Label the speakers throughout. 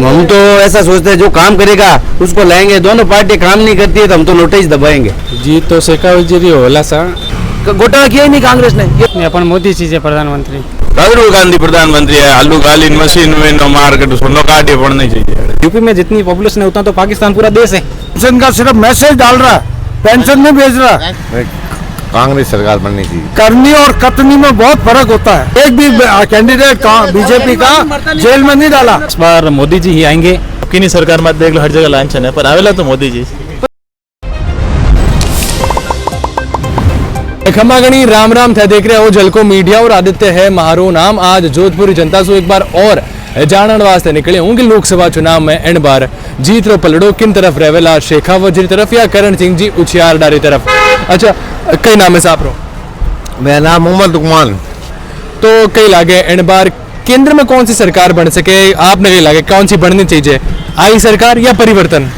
Speaker 1: हम तो ऐसा सोचते हैं जो काम करेगा उसको लाएंगे। दोनों पार्टी काम नहीं करती है तो हम तो नोटिस दबाएंगे।
Speaker 2: जी तो शेखावत होला सा
Speaker 1: घोटाला किया ही नहीं कांग्रेस ने।
Speaker 2: अपन मोदी जी है प्रधानमंत्री।
Speaker 3: राहुल गांधी प्रधानमंत्री है। आलू गाली मशीन में नो मार्केट सोनो काटे पड़नी चाहिए।
Speaker 2: यूपी में जितनी पॉपुलेशन है उतना तो पाकिस्तान पूरा देश है।
Speaker 4: पेंशन का सिर्फ मैसेज डाल रहा है, पेंशन नहीं भेज रहा।
Speaker 3: कांग्रेस सरकार बननी चाहिए।
Speaker 4: करनी और कतनी में बहुत फर्क होता है। एक भी कैंडिडेट बीजेपी का जेल में नहीं डाला।
Speaker 2: इस बार मोदी जी ही आएंगे।
Speaker 5: की सरकार मत देख लो, हर जगह लांछन है, पर आवेला तो मोदी जी।
Speaker 6: खम्बागणी राम राम थे देख रहे हो जलको मीडिया और आदित्य है मारो नाम। आज जोधपुर जनता से एक बार और जानने वास्ते निकले होंगे लोकसभा चुनाव में एंड बार जीत रो पलड़ो किन तरफ रहेला, शेखावत जी तरफ या करण सिंह जी उछियार डारी तरफ। अच्छा कई नाम है साहब रो?
Speaker 3: मेरा नाम मोहम्मद लुकमान।
Speaker 6: तो कई लागे एंड बार केंद्र में कौन सी सरकार बन सके? आपने कई लागे कौन सी बननी चाहिए, आई सरकार या परिवर्तन?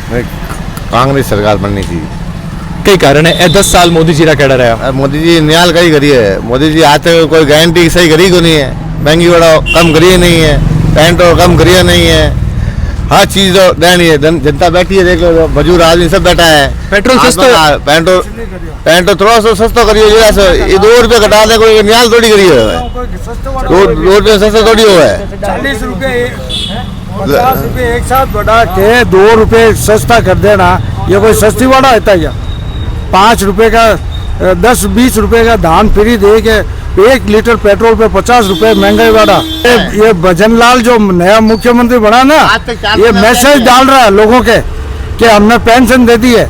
Speaker 3: कांग्रेस सरकार बननी चाहिए।
Speaker 6: कई कारण है 10 साल मोदी जी का कहना रहा।
Speaker 3: मोदी जी न्याल कई करी है। मोदी जी आज तक कोई गारंटी सही करी को नहीं है। महंगी बड़ा कम करिए नहीं है, पेंट कम करिए नहीं है, हर चीज तो देनी है। जनता बैठी है, देख लो मजदूर आदमी सब बैठा है।
Speaker 6: पेट्रोल सस्ता,
Speaker 3: पेंट थोड़ा सा सस्ता करिए। ये 2 रुपये घटा दे, कोई न्याल थोड़ी करिए। 2 रुपये सस्ता थोड़ी हुआ है।
Speaker 4: 40 रुपये 50 रुपये एक साथ बढ़ा के 2 रुपये सस्ता कर देना, ये कोई सस्ती वाला होता है क्या? 5 रुपये का 10-20 रुपये का धान फ्री दे के 1 लीटर पेट्रोल पे 50 रुपये महंगाई वाला। ये भजनलाल जो नया मुख्यमंत्री बना ना, ये मैसेज डाल रहा है लोगों के कि हमने पेंशन दे दी है।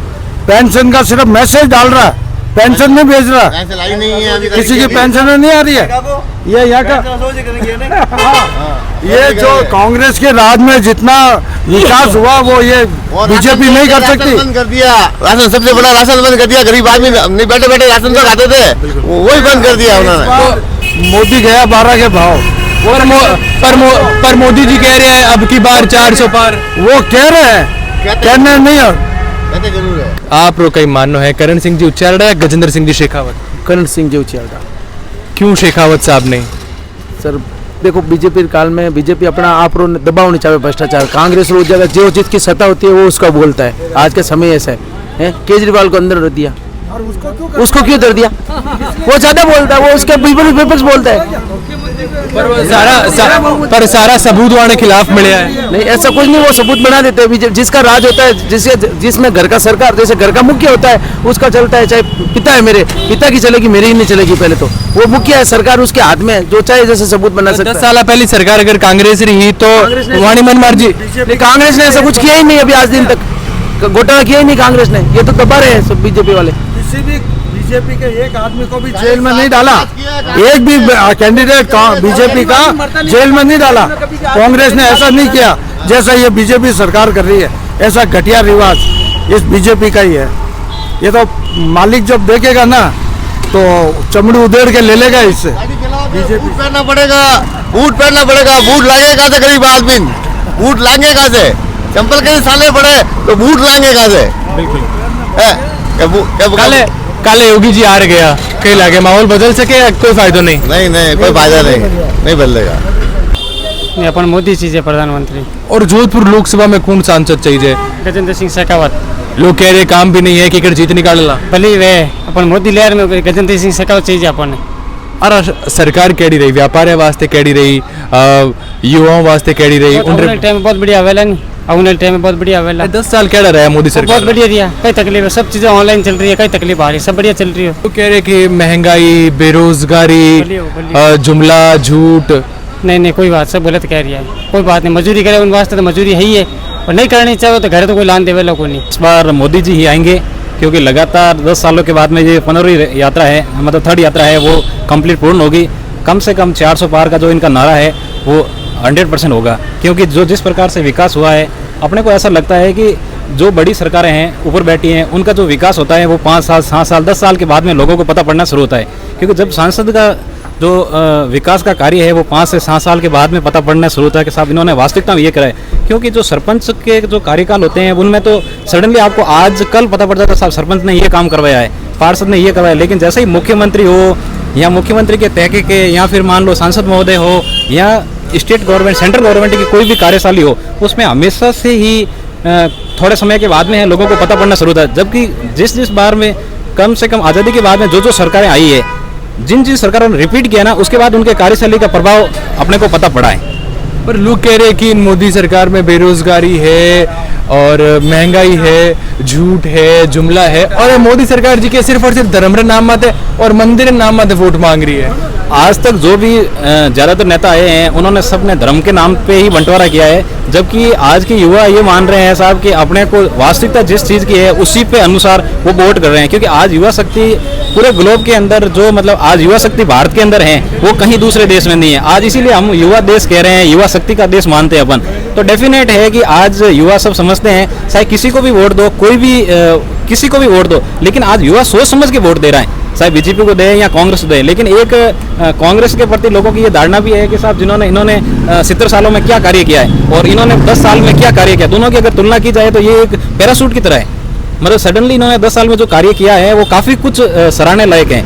Speaker 4: पेंशन का सिर्फ मैसेज डाल रहा है, पेंशन नहीं भेज रहा। किसी की पेंशन नहीं आ रही है। ये यहाँ का ये जो कांग्रेस के राज में जितना विकास हुआ वो ये बीजेपी नहीं कर सकती।
Speaker 3: बंद कर दिया राशन, सबसे बड़ा राशन बंद कर दिया। गरीब आदमी नहीं बैठे बैठे राशन तो खाते थे, वही बंद कर दिया उन्होंने।
Speaker 4: मोदी गया 12 के भाव।
Speaker 6: पर मोदी जी कह रहे हैं अब की बार 400 पार।
Speaker 4: वो कह रहे हैं, कहने नहीं है,
Speaker 3: कहते जरूर है।
Speaker 6: आप रो कई मानो है करण सिंह जी उच्चारण या गजेंद्र सिंह जी शेखावत?
Speaker 7: करण सिंह जी उछियारड़ा।
Speaker 6: क्यों शेखावत साहब ने?
Speaker 7: सर देखो बीजेपी काल में बीजेपी अपना आप रो दबाव नहीं चाहे भ्रष्टाचार। कांग्रेस रोज जगह जो चीज की सत्ता होती है वो उसका बोलता है। आज के समय ऐसा है केजरीवाल को अंदर रख दिया, उसको क्यों कर दिया? वो ज्यादा बोलता है, वो उसके पीपल्स बोलता है।
Speaker 6: पर सारा सबूत वाले खिलाफ मिले है।
Speaker 7: नहीं ऐसा कुछ नहीं, वो सबूत बना देते हैं। जिसका राज होता है, जिसमें घर का सरकार जैसे घर का मुखिया होता है उसका चलता है। चाहे पिता है, मेरे पिता की चलेगी, मेरी ही नहीं चलेगी। पहले तो वो मुखिया है, सरकार उसके हाथ में है, जो चाहे जैसे सबूत बना सकता है।
Speaker 6: 10 साल पहले सरकार अगर कांग्रेस रही तो वाणी मन मर्जी।
Speaker 7: कांग्रेस ने ऐसा कुछ किया ही नहीं, अभी आज दिन तक घोटाला किया ही नहीं कांग्रेस ने। ये तो दबा रहे हैं सब बीजेपी वाले।
Speaker 4: किसी भी बीजेपी के एक आदमी को भी जेल में नहीं डाला। एक भी कैंडिडेट बीजेपी का जेल में नहीं डाला। कांग्रेस ने ऐसा नहीं किया जैसा ये बीजेपी सरकार कर रही है। ऐसा घटिया रिवाज इस बीजेपी का ही है। ये तो मालिक जब देखेगा ना तो चमड़ी उधेड़ के ले लेगा इससे।
Speaker 3: बूट पहनना पड़ेगा, बूट पहनना पड़ेगा। बूट लाएंगे कहाँ से गरीब आदमी? बूट लाएंगे कहाँ से? चंपल के साले पड़े तो बूट लाएंगे कहाँ से?
Speaker 6: बिल्कुल। काले योगी जी हार गया, कई लागे माहौल बदल सके या कोई फायदा नहीं?
Speaker 3: नहीं कोई फायदा नहीं बदलेगा।
Speaker 2: अपन मोदी जी है प्रधानमंत्री।
Speaker 6: और जोधपुर लोकसभा में कौन सांसद चाहिए?
Speaker 2: गजेंद्र सिंह शेखावत।
Speaker 6: लोग कह रहे काम भी नहीं है कि जीत निकालना।
Speaker 2: भले वे अपन मोदी लेयर में गजेंद्र सिंह शेखावत चाहिए अपन।
Speaker 6: और सरकार कैडी रही, व्यापार वास्ते कैडी रही, युवाओं वास्ते कैडी रही?
Speaker 2: टाइम में बहुत बढ़िया वेला नहीं, आने टाइम में बहुत बढ़िया वेला।
Speaker 6: 10 साल क्या रहा है मोदी सरकार?
Speaker 2: बहुत बढ़िया दिया। कई तकलीफ है, सब चीजें ऑनलाइन चल रही है, कई तकलीफ आ रही है, सब बढ़िया चल रही है।
Speaker 6: तो कह रहे कि महंगाई, बेरोजगारी, जुमला, झूठ।
Speaker 2: नहीं कोई बात, सब गलत कह रही है। कोई बात नहीं, मजदूरी करे उन वास्ते तो मजदूरी है ही है, और नहीं करनी चाहिए तो घर तो कोई लान देवे लोगों नहीं।
Speaker 5: इस बार मोदी जी ही आएंगे क्योंकि लगातार 10 सालों के बाद में ये 15वीं यात्रा है, मतलब 3rd यात्रा है, वो कंप्लीट पूर्ण होगी। कम से कम 400 पार का जो इनका नारा है वो 100% होगा। क्योंकि जो जिस प्रकार से विकास हुआ है, अपने को ऐसा लगता है कि जो बड़ी सरकारें हैं ऊपर बैठी हैं, उनका जो विकास होता है वो 5 साल 7 साल 10 साल के बाद में लोगों को पता पड़ना शुरू होता है। क्योंकि जब सांसद का जो विकास का कार्य है वो 5 से 7 साल के बाद में पता पड़ना शुरू होता है कि साहब इन्होंने वास्तविकता में ये करा है। क्योंकि जो सरपंच के जो कार्यकाल होते हैं उनमें तो सडनली आपको आज कल पता पड़ जाता है साहब सरपंच ने ये काम करवाया है, पार्षद ने ये करवाया। लेकिन जैसे ही मुख्यमंत्री हो या मुख्यमंत्री के तहके के या फिर मान लो सांसद महोदय हो या स्टेट गवर्नमेंट सेंट्रल गवर्नमेंट की कोई भी कार्यशाली हो उसमें हमेशा से ही थोड़े समय के बाद में है लोगों को पता पड़ना शुरू होता है, जबकि जिस बार में कम से कम आज़ादी के बाद में जो सरकारें आई है, जिन सरकारों ने रिपीट किया ना, उसके बाद उनके कार्यशैली का प्रभाव अपने को पता पड़ा है।
Speaker 6: पर लोग कह रहे हैं कि मोदी सरकार में बेरोजगारी है और महंगाई है, झूठ है, जुमला है, और मोदी सरकार जी के सिर्फ और सिर्फ धर्म नाम मत है और मंदिर नाम मत वोट मांग रही है।
Speaker 5: आज तक जो भी ज़्यादातर नेता आए हैं उन्होंने सबने धर्म के नाम पे ही बंटवारा किया है, जबकि आज के युवा ये मान रहे हैं साहब कि अपने को वास्तविकता जिस चीज़ की है उसी पे अनुसार वो वोट कर रहे हैं। क्योंकि आज युवा शक्ति पूरे ग्लोब के अंदर जो मतलब आज युवा शक्ति भारत के अंदर है वो कहीं दूसरे देश में नहीं है। आज इसीलिए हम युवा देश कह रहे हैं, युवा शक्ति का देश मानते हैं अपन। तो डेफिनेट है कि आज युवा सब समझते हैं, चाहे किसी को भी वोट दो, कोई भी किसी को भी वोट दो, लेकिन आज युवा सोच समझ के वोट दे रहा है, चाहे बीजेपी को दे या कांग्रेस को दे। लेकिन एक कांग्रेस के प्रति लोगों की ये धारणा भी है कि साहब इन्होंने 70 सालों में क्या कार्य किया है और इन्होंने 10 साल में क्या कार्य किया, दोनों की अगर तुलना की जाए तो ये एक पैराशूट की तरह है। मतलब सडनली इन्होंने 10 साल में जो कार्य किया है वो काफ़ी कुछ सराहने लायक है।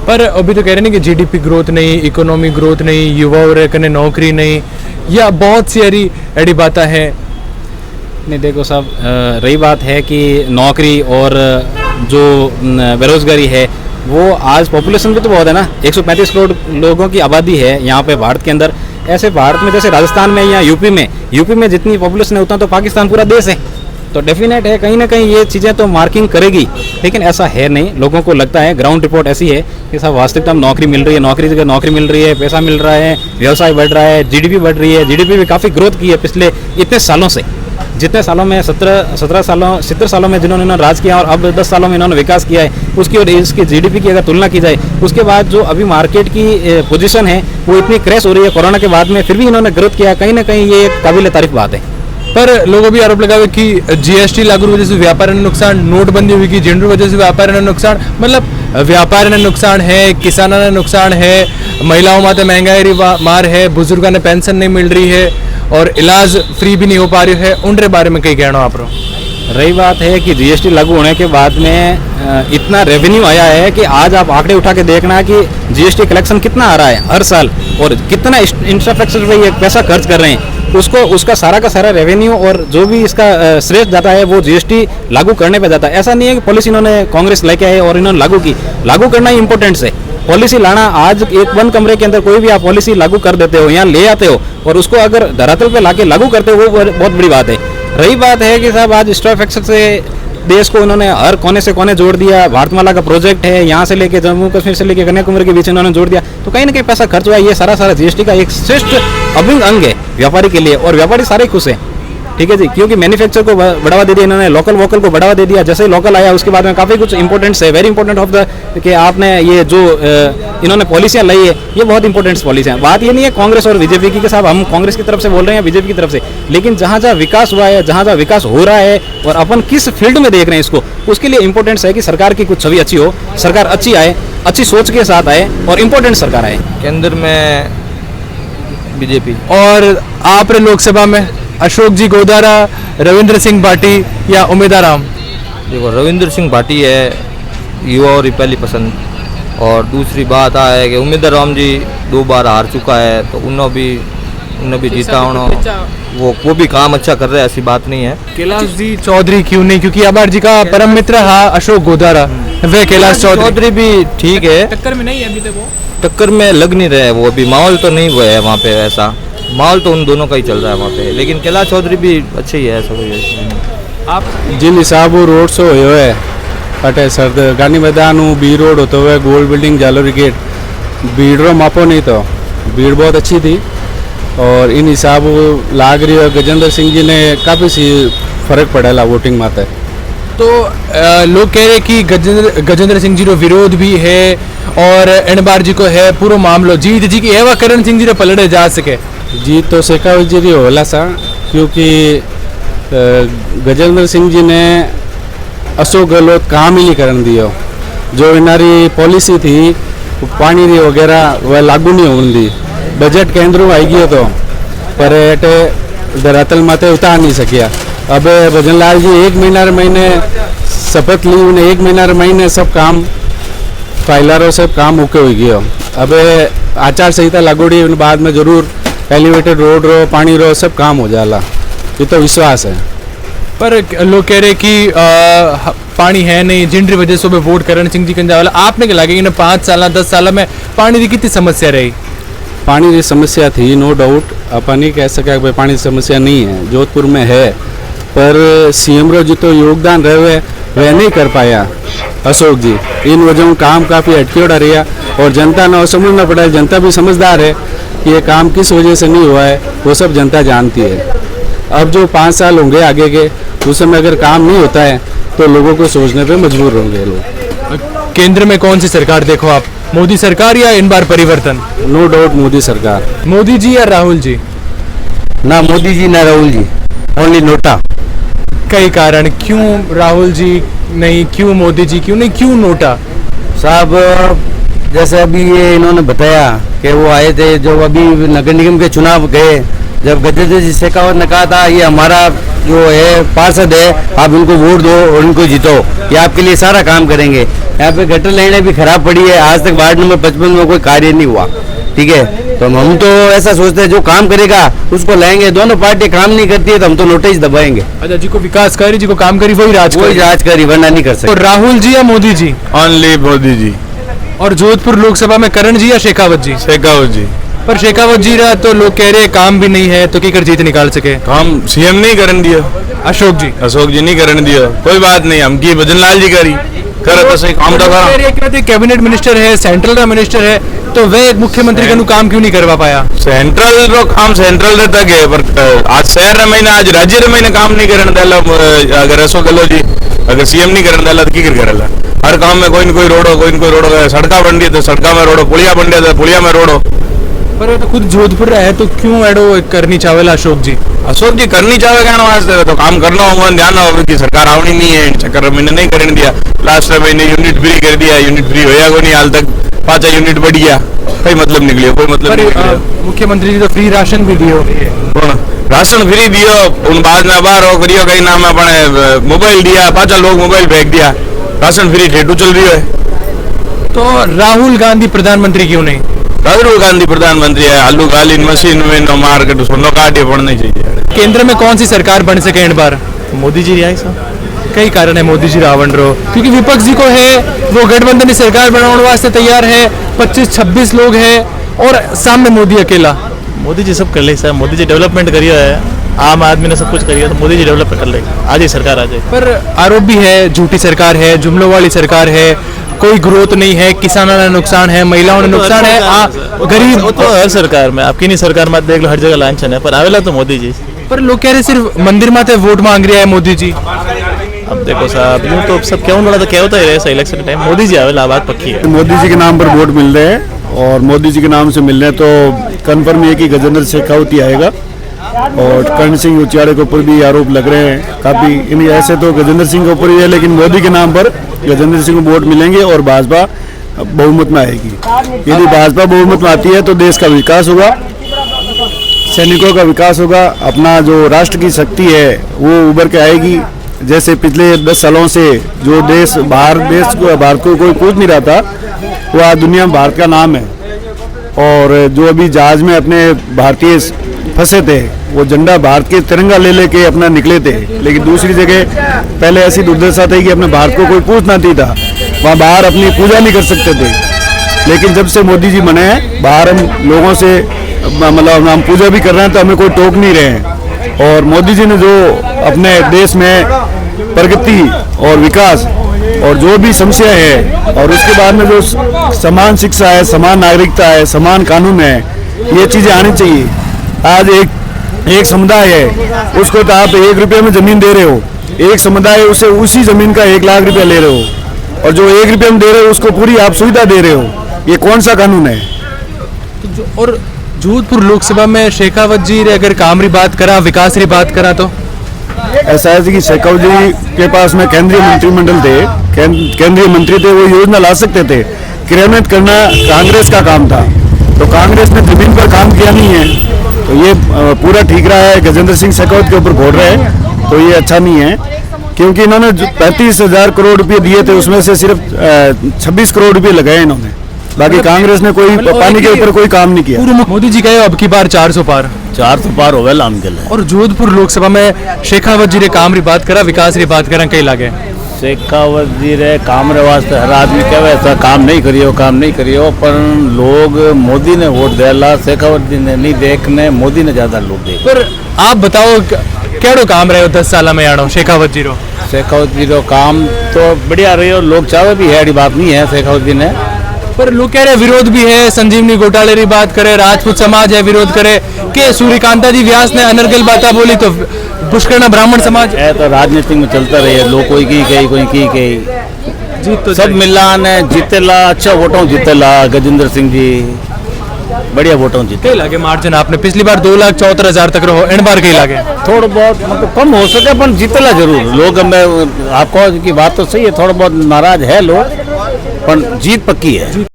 Speaker 6: पर अभी तो कह रहे हैं कि जीडीपी ग्रोथ नहीं, इकोनॉमी ग्रोथ नहीं, युवाओं कने नौकरी नहीं, या बहुत सी ऐसी बातें हैं।
Speaker 5: नहीं देखो साहब, रही बात है कि नौकरी और जो बेरोजगारी है वो आज पॉपुलेशन भी तो बहुत है ना, 135 करोड़ लोगों की आबादी है यहाँ पे भारत के अंदर। ऐसे भारत में जैसे राजस्थान में या यूपी में जितनी पॉपुलेशन है उतना तो पाकिस्तान पूरा देश है। तो डेफिनेट है कहीं ना कहीं ये चीज़ें तो मार्किंग करेगी, लेकिन ऐसा है नहीं। लोगों को लगता है, ग्राउंड रिपोर्ट ऐसी है कि साहब वास्तविकता में नौकरी मिल रही है, नौकरी जगह नौकरी मिल रही है, पैसा मिल रहा है, व्यवसाय बढ़ रहा है, जीडीपी बढ़ रही है। जीडीपी भी काफ़ी ग्रोथ की है पिछले इतने सालों से, जितने सालों में 70 सालों में जिन्होंने राज किया और अब 10 सालों में इन्होंने विकास किया है उसकी और इसकी जीडीपी की अगर तुलना की जाए, उसके बाद जो अभी मार्केट की पोजीशन है वो इतनी क्रैश हो रही है कोरोना के बाद में, फिर भी इन्होंने ग्रोथ किया। कहीं ना कहीं ये एक काबिल तारीफ बात है।
Speaker 6: पर लोगों भी आरोप लगावे कि जीएसटी लागू वजह से व्यापार में नुकसान, नोटबंदी हुई की जिन वजह से व्यापार में नुकसान, मतलब व्यापार में नुकसान है, किसानों ने नुकसान है, महिलाओं माते महंगाई मार है, बुजुर्गों ने पेंशन नहीं मिल रही है और इलाज फ्री भी नहीं हो पा रही है। उनके बारे में कई कहना आप।
Speaker 5: रही बात है कि जीएसटी लागू होने के बाद में इतना रेवेन्यू आया है कि आज आप आंकड़े उठा के देखना कि जीएसटी कलेक्शन कितना आ रहा है हर साल और कितना इंफ्रास्ट्रक्चर पे ये पैसा खर्च कर रहे हैं, उसका सारा का सारा रेवेन्यू और जो भी इसका श्रेष्ठ जाता है वो जीएसटी लागू करने पे जाता है। ऐसा नहीं है कि पॉलिसी इन्होंने कांग्रेस लेके आए और इन्होंने लागू की, लागू करना ही इंपॉर्टेंट है। पॉलिसी लाना, आज एक बंद कमरे के अंदर कोई भी आप पॉलिसी लागू कर देते हो, यहाँ ले आते हो और उसको अगर धरातल पे लाके लागू करते हो वो बहुत बड़ी बात है। रही बात है कि साहब आज स्टॉक एक्सचेंज से देश को इन्होंने हर कोने से कोने जोड़ दिया, भारतमाला का प्रोजेक्ट है, यहाँ से लेके जम्मू कश्मीर से लेके कन्याकुमारी के बीच इन्होंने जोड़ दिया, तो कहीं ना कहीं पैसा खर्च हुआ। ये सारा जीएसटी का एक श्रेष्ठ अभिन्न अंग है व्यापारी के लिए और व्यापारी सारे खुश हैं, ठीक है जी, क्योंकि मैन्युफैक्चर को बढ़ावा दे दिया इन्होंने, लोकल वोकल को बढ़ावा दे दिया। जैसे ही लोकल आया उसके बाद में काफ़ी कुछ इंपॉर्टेंट्स है, वेरी इंपॉर्टेंट ऑफ द कि आपने ये जो इन्होंने पॉलिसियाँ लाई है ये बहुत इंपॉर्टेंट पॉलिसियाँ। बात ये नहीं है कांग्रेस और बीजेपी की कि साहब हम कांग्रेस की तरफ से बोल रहे हैं बीजेपी की तरफ से, लेकिन जहाँ जहाँ विकास हुआ है, जहाँ जहाँ विकास हो रहा है और अपन किस फील्ड में देख रहे हैं इसको, उसके लिए इंपॉर्टेंट्स है कि सरकार की कुछ छवि अच्छी हो, सरकार अच्छी आए, अच्छी सोच के साथ आए और इम्पोर्टेंट सरकार आए।
Speaker 8: केंद्र में बीजेपी
Speaker 6: और आप लोकसभा में अशोक जी गोदारा, रविंद्र सिंह भाटी या उमेदवार राम?
Speaker 8: देखो रविंद्र सिंह भाटी है युवा और पहली पसंद, और दूसरी बात है कि उमेदवार राम जी 2 बार हार चुका है तो उन्हें भी जीता होना, वो भी काम अच्छा कर रहे हैं, ऐसी बात नहीं है।
Speaker 6: कैलाश जी चौधरी क्यों नहीं? क्योंकि अबार जी का परम मित्र है अशोक गोदारा, वे कैलाश
Speaker 8: चौधरी भी ठीक है,
Speaker 6: टक्कर में नहीं है अभी तक, वो
Speaker 8: टक्कर में लग नहीं रहे, वो अभी माहौल तो नहीं हुआ है वहाँ पे, ऐसा माहौल तो उन दोनों का ही चल रहा है वहाँ पे, लेकिन कैलाश चौधरी भी अच्छे ही है। ऐसा
Speaker 6: आप
Speaker 1: जिन हिसाब वो रोड शो हुए है अटे सर्द गांधी मैदान बी रोड होते हुए गोल्ड बिल्डिंग जालोरी गेट भीड़ रो मापो नहीं, तो भीड़ बहुत अच्छी थी और इन हिसाब लाग रही है गजेंद्र सिंह जी ने काफ़ी सी फर्क पड़ेला वोटिंग माते।
Speaker 6: तो लोग कह रहे कि गजेंद्र सिंह जी रो विरोध भी है और इन बार जी को है पूरा मामलो जीत जी की है, वह करण सिंह जी रो पलड़े जा सके।
Speaker 1: जीत तो शेखावत जी होला सा, क्योंकि गजेंद्र सिंह जी ने अशोक गहलोत काम ही नहीं करन दियो, जो इनारी पॉलिसी थी पानी री वगैरह वह लागू नहीं होने दी, बजट केंद्रों आई गयो तो पर एटे धरातल माते उतार नहीं सकिया। अब भजनलाल जी 1 महीने शपथ ली, उन्हें 1 महीने सब काम फाइलरों से काम ओके हो गयो। अब आचार संहिता लागूड़ी बाद में जरूर एलिवेटेड रोड रो, पानी रो, सब काम हो जाला, ये तो विश्वास है।
Speaker 6: पर लोग कह रहे कि पानी है नहीं, जिनकी वजह से वोट करण सिंह जी कंजावाला, आपने क्या लगे कि 5 साल 10 साल में पानी की कितनी समस्या रही?
Speaker 1: पानी की समस्या थी, नो डाउट, अपन नहीं कह सका कि पानी की समस्या नहीं है, जोधपुर में है, पर सीएम रो जो तो योगदान रहे वह नहीं कर पाया अशोक जी, इन वजहों काम काफ़ी अटकेड़ा रहा और जनता ने समझना पड़ा। जनता भी समझदार है कि ये काम किस वजह से नहीं हुआ है, वो सब जनता जानती है। अब जो 5 साल होंगे आगे के, उस समय अगर काम नहीं होता है तो लोगों को सोचने पे मजबूर होंगे लोग।
Speaker 6: केंद्र में कौन सी सरकार देखो आप, मोदी सरकार या इन बार परिवर्तन?
Speaker 1: नो डाउट मोदी सरकार।
Speaker 6: मोदी जी या राहुल जी?
Speaker 3: ना मोदी जी ना राहुल जी, ओनली नोटा।
Speaker 6: कई कारण, क्यों राहुल जी नहीं, क्यों मोदी जी क्यों नहीं, क्यों नोटा?
Speaker 3: साहब जैसे अभी ये इन्होंने बताया कि वो आए थे, जो अभी नगर निगम के चुनाव गए, जब गजेंद्र जी शेखावत ने कहा था ये हमारा जो है पार्षद है, आप इनको वोट दो और इनको जीतो, ये आपके लिए सारा काम करेंगे। यहाँ पे गटर लाइनें भी खराब पड़ी है, आज तक वार्ड नंबर 55 में कोई कार्य नहीं हुआ, ठीक है। तो हम तो ऐसा सोचते हैं जो काम करेगा उसको लाएंगे, दोनों पार्टी काम नहीं करती है तो हम तो नोटिस दबाएंगे।
Speaker 6: अच्छा, जी को विकास करी, जी को काम करी, वही राज
Speaker 3: करी, वरना नहीं कर सकते।
Speaker 6: तो राहुल जी या मोदी जी?
Speaker 3: ओनली मोदी जी।
Speaker 6: और जोधपुर लोकसभा में करण जी या शेखावत जी?
Speaker 3: शेखावत जी।
Speaker 6: पर शेखावत जी रहा तो लोग कह रहे काम भी नहीं है, तो क्या कर जीत निकाल सके?
Speaker 3: काम सीएम नहीं करन दिया,
Speaker 6: अशोक जी
Speaker 3: नहीं करन दिया, कोई बात नहीं, हम की भजन लाल जी करी कर तो सही काम तो करा।
Speaker 6: कैबिनेट मिनिस्टर है, सेंट्रल का मिनिस्टर है, तो वह एक मुख्यमंत्री का काम क्यों नहीं करवा पाया?
Speaker 3: सेंट्रल रो काम सेंट्रल रहता है, पर आज शहर रे महीना, आज राज्य रे महीना काम नहीं करन देला। अगर ऐसो गलो जी, अगर सीएम नहीं करन देला तो की करेला? हर काम में कोई न कोई रोडो, कोई न कोई रोडो, सड़का बन रही है तो सड़का में रोडो, पुलिया बन रही है तो पुलिया में रोडो।
Speaker 6: पर तो खुद जोधपुर है तो क्यों एडो करनी चाहेला अशोक जी?
Speaker 3: अशोक जी करनी चाहे कहना वास्ते तो काम करना होगा, ध्यान होगा कि सरकार आवनी नहीं है, चक्कर महीने नहीं करने दिया। लास्ट महीने यूनिट फ्री कर दिया, यूनिट फ्री होया को नहीं, हाल तक 5 यूनिट बढ़ गया, कोई मतलब निकलियो, कोई मतलब नहीं।
Speaker 6: मुख्यमंत्री जी तो फ्री राशन भी दियो,
Speaker 3: राशन फ्री दियो, उन बाद में बाहर हो करियो, कहीं नाम अपने मोबाइल दिया, 5 लोग मोबाइल फेंक दिया, राशन फ्री ठेठू चल रही है।
Speaker 6: तो राहुल गांधी प्रधानमंत्री क्यों नहीं?
Speaker 3: राहुल गांधी प्रधानमंत्री है, आलू गाली मशीन में नो मार के सोनो काटे पड़ना चाहिए।
Speaker 6: केंद्र में कौन सी सरकार बन सके इन बार?
Speaker 3: मोदी जी आए सर,
Speaker 6: कई कारण है मोदी जी रावण रो, क्योंकि विपक्ष जी को है वो गठबंधन सरकार बनाने वास्ते तैयार है, 25-26 लोग हैं और सामने मोदी अकेला।
Speaker 9: मोदी जी सब कर ले सर, मोदी जी डेवलपमेंट करिए है, आम आदमी ने सब कुछ करिए, तो मोदी जी डेवलपमेंट कर लेगा, आज ही सरकार आ जाए।
Speaker 6: पर आरोप भी है झूठी सरकार है, जुमलों वाली सरकार है, कोई ग्रोथ नहीं है, किसानों ने नुकसान है, महिलाओं ने नुकसान है, गरीब
Speaker 9: तो हर सरकार में, आपकी नहीं सरकार में देख लो, हर जगह लांछन है, पर आवेला तो मोदी जी।
Speaker 6: पर लोग कह रहे सिर्फ मंदिर माते वोट मांग रहा है मोदी जी।
Speaker 9: अब देखो साहब, यूँ तो सब क्या बोला तो क्या होता ही रहे इलेक्शन टाइम, मोदी जी आवेला, बात पक्की है।
Speaker 4: मोदी जी के नाम पर वोट मिल रहे हैं और मोदी जी के नाम से मिल रहे हैं तो कन्फर्म है कि गजेंद्र शेखावत ही आएगा। और करण सिंह उचियाड़े के ऊपर भी आरोप लग रहे हैं काफ़ी, इन ऐसे तो गजेंद्र सिंह के ऊपर ही है, लेकिन मोदी के नाम पर गजेंद्र सिंह को वोट मिलेंगे और भाजपा बहुमत में आएगी। यदि भाजपा बहुमत में आती है तो देश का विकास होगा, सैनिकों का विकास होगा, अपना जो राष्ट्र की शक्ति है वो उभर के आएगी। जैसे पिछले 10 सालों से जो भारत को कोई पूछ नहीं रहा था, वो आज दुनिया में भारत का नाम है। और जो अभी जहाज में अपने भारतीय फंसे थे, वो झंडा भारत के तिरंगा ले लेके अपना निकले थे, लेकिन दूसरी जगह पहले ऐसी दुर्दशा थी कि अपने भारत को कोई पूछना नहीं था, वहाँ बाहर अपनी पूजा नहीं कर सकते थे। लेकिन जब से मोदी जी बने हैं, बाहर हम लोगों से मतलब हम पूजा भी कर रहे हैं तो हमें कोई टोक नहीं रहे हैं। और मोदी जी ने जो अपने देश में प्रगति और विकास और जो भी समस्या है, और उसके बाद में जो समान शिक्षा है, समान नागरिकता है, समान कानून है, ये चीज़ें आनी चाहिए। आज एक समुदाय है, उसको तो आप 1 रुपये में ज़मीन दे रहे हो, एक समुदाय उसे उसी ज़मीन का 1 लाख रुपया ले रहे हो, और जो 1 रुपये में दे रहे हो उसको पूरी आप सुविधा दे रहे हो, ये कौन सा कानून है?
Speaker 6: तो और जोधपुर लोकसभा में शेखावत जी ने अगर काम री बात करा, विकास री बात करा, तो
Speaker 4: ऐसा है कि शेखावत जी के पास में केंद्रीय मंत्रिमंडल थे, केंद्रीय मंत्री थे, वो योजना ला सकते थे। क्रियान्वित करना कांग्रेस का काम था, तो कांग्रेस ने जमीन पर काम किया नहीं है, तो ये पूरा ठीक रहा है। गजेंद्र सिंह शेखावत के ऊपर घोड़ रहे हैं तो ये अच्छा नहीं है, क्योंकि इन्होंने 35,000 करोड़ रुपये दिए थे, उसमें से सिर्फ 26 करोड़ रुपये लगाए इन्होंने।
Speaker 3: बाकी कांग्रेस ने कोई पानी के ऊपर कोई काम नहीं किया।
Speaker 6: पूर्व मोदी जी कहे अब की बार 400 पार
Speaker 3: 400 पार हो गए आम के लिए।
Speaker 6: और जोधपुर लोकसभा में शेखावत जी ने काम री बात करा, विकास री बात करा, कई लागे
Speaker 3: शेखावत जी रे काम रे वास्ते हर आदमी कहे ऐसा काम नहीं करियो पर लोग मोदी ने वोट देला, शेखावत जी ने नहीं देखने, मोदी ने ज्यादा लोग देख।
Speaker 6: पर आप बताओ केड़ो काम रहे हो 10 साल में आनो शेखावत जी रो?
Speaker 3: शेखावत जी रो काम तो बढ़िया रही, लोग चाहे भी है, ऐसी बात नहीं है शेखावत जी ने।
Speaker 6: पर लोग कह रहे विरोध भी है, संजीवनी घोटाले की बात करे, राजपूत समाज है विरोध करे के सूर्यकांता जी व्यास ने अनर्गल बात बोली तो पुष्करना ब्राह्मण समाज
Speaker 3: है तो राजनीति में चलता रही है, लोग कोई की
Speaker 6: जीत तो
Speaker 3: सब मिलान है, जीतेला अच्छा वोटों जीतेला गजेंद्र सिंह जी बढ़िया वोटों जीते।
Speaker 6: कई लागे मार्जिन आपने पिछली बार 2,74,000 तक रहो, इन बार कई लागे
Speaker 3: थोड़ा बहुत मतलब कम हो सके पर जीतेला जरूर लोग। आपको की बात तो सही है, थोड़ा बहुत नाराज है लोग पर जीत पक्की है।